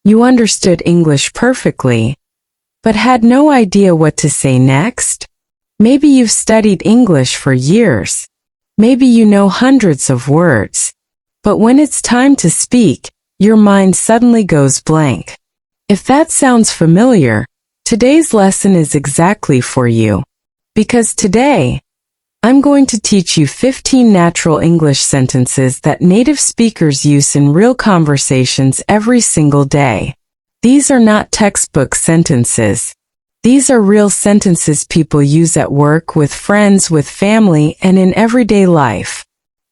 You understood English perfectly, but had no idea what to say next? Maybe you've studied English for years. Maybe you know hundreds of words. But when it's time to speak, your mind suddenly goes blank. If that sounds familiar, today's lesson is exactly for you. Because today, I'm going to teach you 15 natural English sentences that native speakers use in real conversations every single day. These are not textbook sentences. These are real sentences people use at work, with friends, with family, and in everyday life.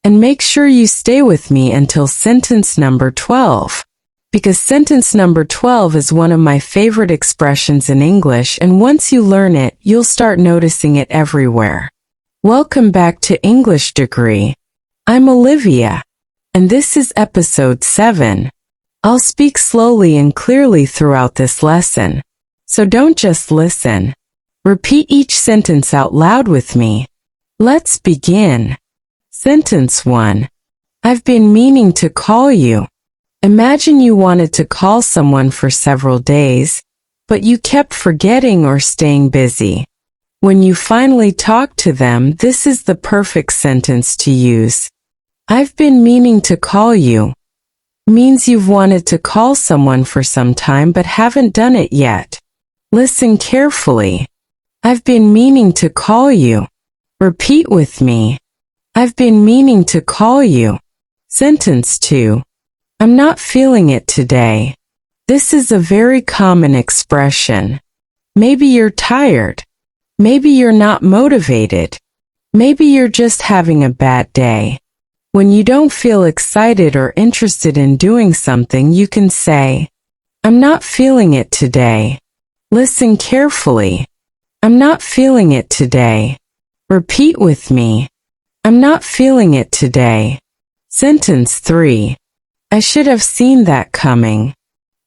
And make sure you stay with me until sentence number 12. Because sentence number 12 is one of my favorite expressions in English, and once you learn it, you'll start noticing it everywhere. Welcome back to English Degree. I'm Olivia, and this is episode 7. I'll speak slowly and clearly throughout this lesson, so don't just listen. Repeat each sentence out loud with me. Let's begin. Sentence 1. I've been meaning to call you. Imagine you wanted to call someone for several days, but you kept forgetting or staying busy. When you finally talk to them, this is the perfect sentence to use. I've been meaning to call you means you've wanted to call someone for some time but haven't done it yet. Listen carefully. I've been meaning to call you. Repeat with me. I've been meaning to call you. Sentence 2. I'm not feeling it today. This is a very common expression. Maybe you're tired. Maybe you're not motivated. Maybe you're just having a bad day. When you don't feel excited or interested in doing something, you can say, I'm not feeling it today. Listen carefully. I'm not feeling it today. Repeat with me. I'm not feeling it today. Sentence 3. I should have seen that coming.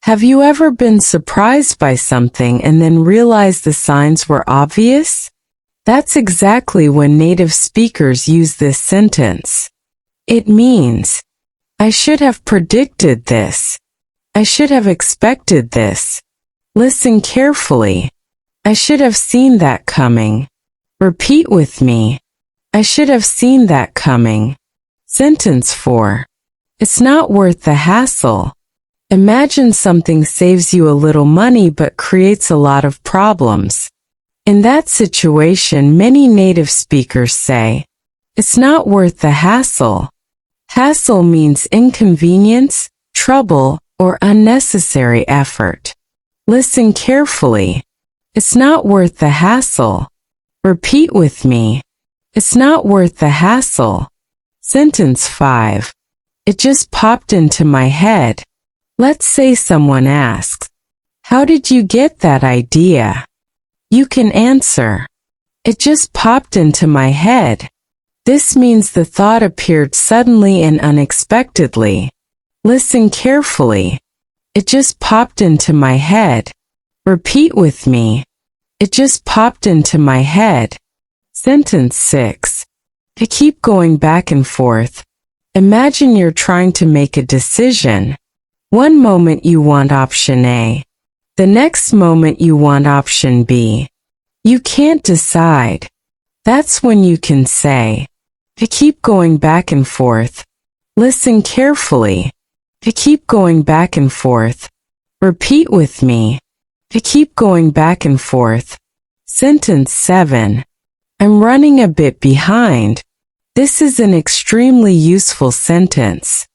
Have you ever been surprised by something and then realized the signs were obvious? That's exactly when native speakers use this sentence. It means, I should have predicted this. I should have expected this. Listen carefully. I should have seen that coming. Repeat with me. I should have seen that coming. Sentence 4. It's not worth the hassle. Imagine something saves you a little money but creates a lot of problems. In that situation, many native speakers say, it's not worth the hassle. Hassle means inconvenience, trouble, or unnecessary effort. Listen carefully. It's not worth the hassle. Repeat with me. It's not worth the hassle. Sentence 5. It just popped into my head. Let's say someone asks, how did you get that idea? You can answer, it just popped into my head. This means the thought appeared suddenly and unexpectedly. Listen carefully. It just popped into my head. Repeat with me. It just popped into my head. Sentence 6. To keep going back and forth. Imagine you're trying to make a decision. One moment you want option A. The next moment you want option B. You can't decide. That's when you can say, to keep going back and forth. Listen carefully. To keep going back and forth. Repeat with me. To keep going back and forth. Sentence 7. I'm running a bit behind. This is an extremely useful sentence.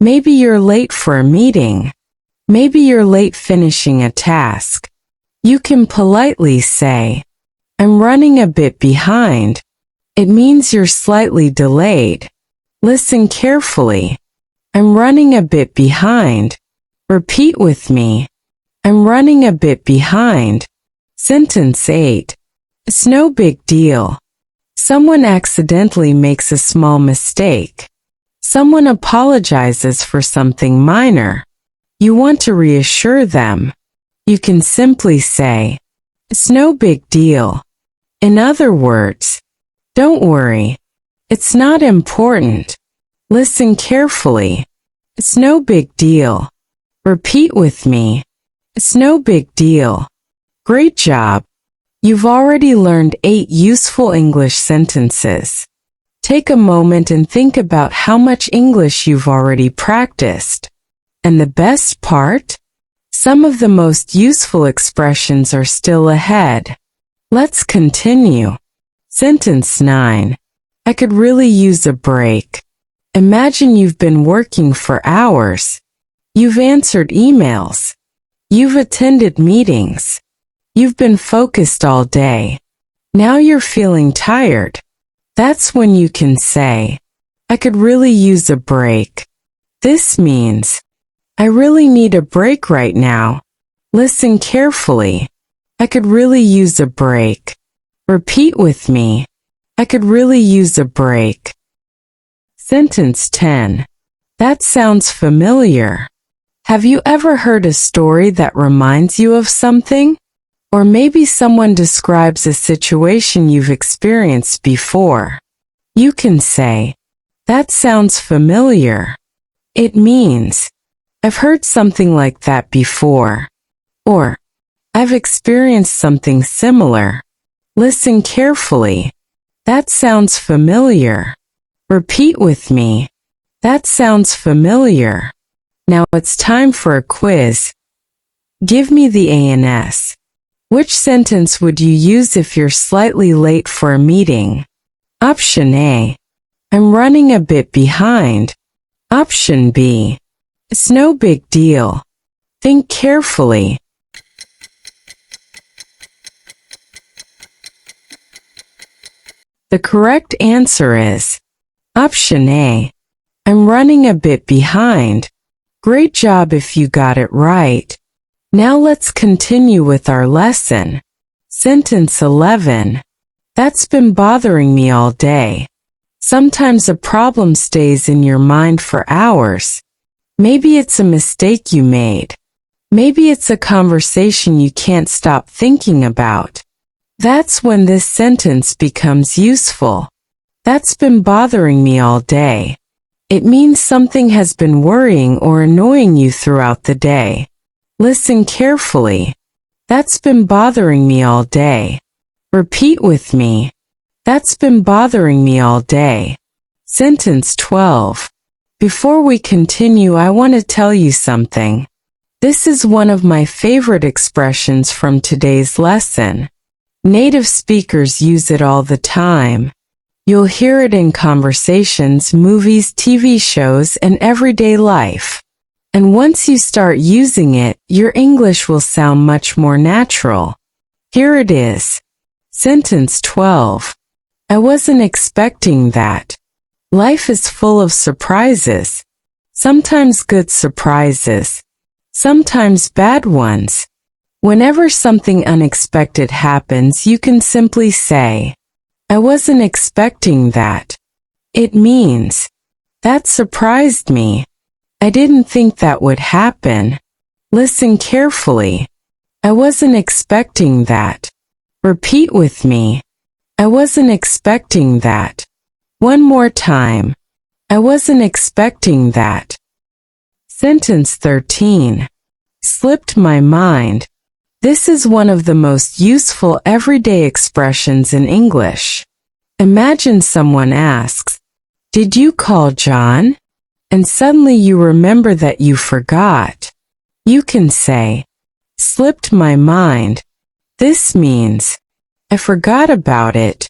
Maybe you're late for a meeting. Maybe you're late finishing a task. You can politely say, I'm running a bit behind. It means you're slightly delayed. Listen carefully. I'm running a bit behind. Repeat with me. I'm running a bit behind. Sentence 8. It's no big deal. Someone accidentally makes a small mistake. Someone apologizes for something minor. You want to reassure them. You can simply say, it's no big deal. In other words, don't worry. It's not important. Listen carefully. It's no big deal. Repeat with me. It's no big deal. Great job. You've already learned 8 useful English sentences. Take a moment and think about how much English you've already practiced. And the best part? Some of the most useful expressions are still ahead. Let's continue. Sentence 9. I could really use a break. Imagine you've been working for hours. You've answered emails. You've attended meetings. You've been focused all day. Now you're feeling tired. That's when you can say, I could really use a break. This means, I really need a break right now. Listen carefully. I could really use a break. Repeat with me. I could really use a break. Sentence 10. That sounds familiar. Have you ever heard a story that reminds you of something? Or maybe someone describes a situation you've experienced before. You can say, that sounds familiar. It means, I've heard something like that before. Or, I've experienced something similar. Listen carefully. That sounds familiar. Repeat with me. That sounds familiar. Now it's time for a quiz. Give me the ANS. Which sentence would you use if you're slightly late for a meeting? Option A. I'm running a bit behind. Option B. It's no big deal. Think carefully. The correct answer is Option A. I'm running a bit behind. Great job if you got it right. Now let's continue with our lesson. Sentence 11. That's been bothering me all day. Sometimes a problem stays in your mind for hours. Maybe it's a mistake you made. Maybe it's a conversation you can't stop thinking about. That's when this sentence becomes useful. That's been bothering me all day. It means something has been worrying or annoying you throughout the day. Listen carefully. That's been bothering me all day. Repeat with me. That's been bothering me all day. Sentence 12. Before we continue, I want to tell you something. This is one of my favorite expressions from today's lesson. Native speakers use it all the time. You'll hear it in conversations, movies, TV shows, and everyday life. And once you start using it, your English will sound much more natural. Here it is. Sentence 12. I wasn't expecting that. Life is full of surprises. Sometimes good surprises. Sometimes bad ones. Whenever something unexpected happens, you can simply say, I wasn't expecting that. It means, that surprised me. I didn't think that would happen. Listen carefully. I wasn't expecting that. Repeat with me. I wasn't expecting that. One more time. I wasn't expecting that. Sentence 13. Slipped my mind. This is one of the most useful everyday expressions in English. Imagine someone asks, Did you call John? And suddenly you remember that you forgot. You can say, slipped my mind. This means, I forgot about it.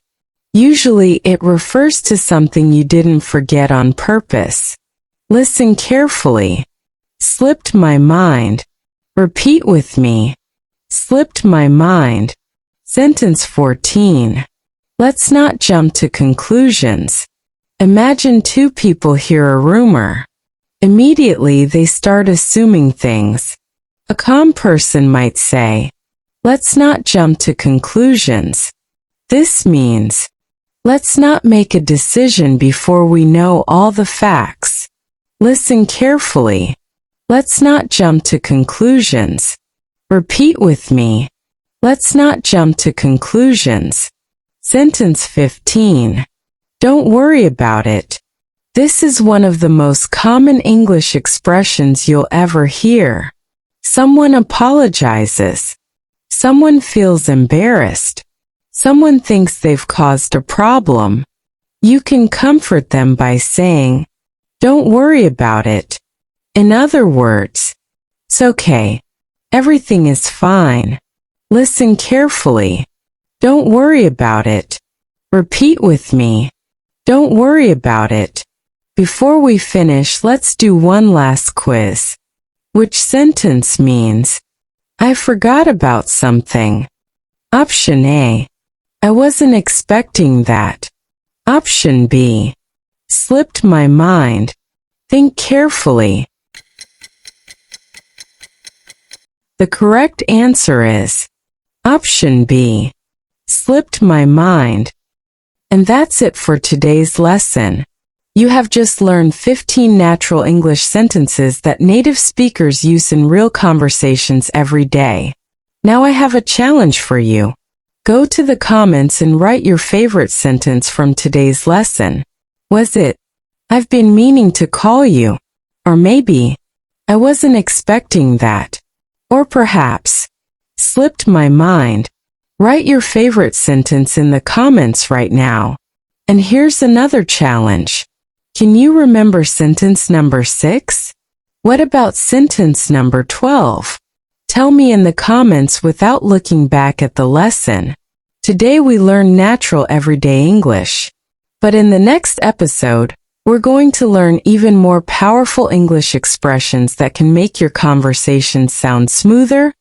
Usually it refers to something you didn't forget on purpose. Listen carefully. Slipped my mind. Repeat with me. Slipped my mind. Sentence 14. Let's not jump to conclusions. Imagine 2 people hear a rumor. Immediately they start assuming things. A calm person might say, let's not jump to conclusions. This means, let's not make a decision before we know all the facts. Listen carefully. Let's not jump to conclusions. Repeat with me. Let's not jump to conclusions. Sentence 15. Don't worry about it. This is one of the most common English expressions you'll ever hear. Someone apologizes. Someone feels embarrassed. Someone thinks they've caused a problem. You can comfort them by saying, "Don't worry about it." In other words, "It's okay. Everything is fine. Listen carefully. Don't worry about it." Repeat with me. Don't worry about it. Before we finish, let's do one last quiz. Which sentence means, "I forgot about something"? Option A, "I wasn't expecting that." Option B, "Slipped my mind." Think carefully. The correct answer is option B, "Slipped my mind." And that's it for today's lesson. You have just learned 15 natural English sentences that native speakers use in real conversations every day. Now I have a challenge for you. Go to the comments and write your favorite sentence from today's lesson. Was it, "I've been meaning to call you"? Or maybe, "I wasn't expecting that"? Or perhaps, "Slipped my mind"? Write your favorite sentence in the comments right now. And here's another challenge. Can you remember sentence number 6? What about sentence number 12? Tell me in the comments without looking back at the lesson. Today we learned natural everyday English. But in the next episode, we're going to learn even more powerful English expressions that can make your conversation sound smoother,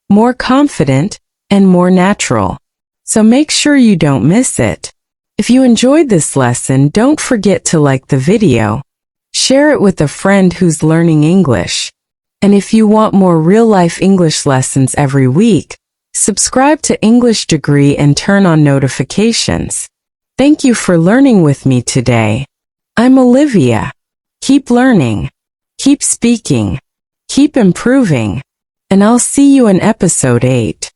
more confident, and more natural. So make sure you don't miss it. If you enjoyed this lesson, don't forget to like the video. Share it with a friend who's learning English. And if you want more real-life English lessons every week, subscribe to English Degree and turn on notifications. Thank you for learning with me today. I'm Olivia. Keep learning, keep speaking, keep improving, and I'll see you in episode 8.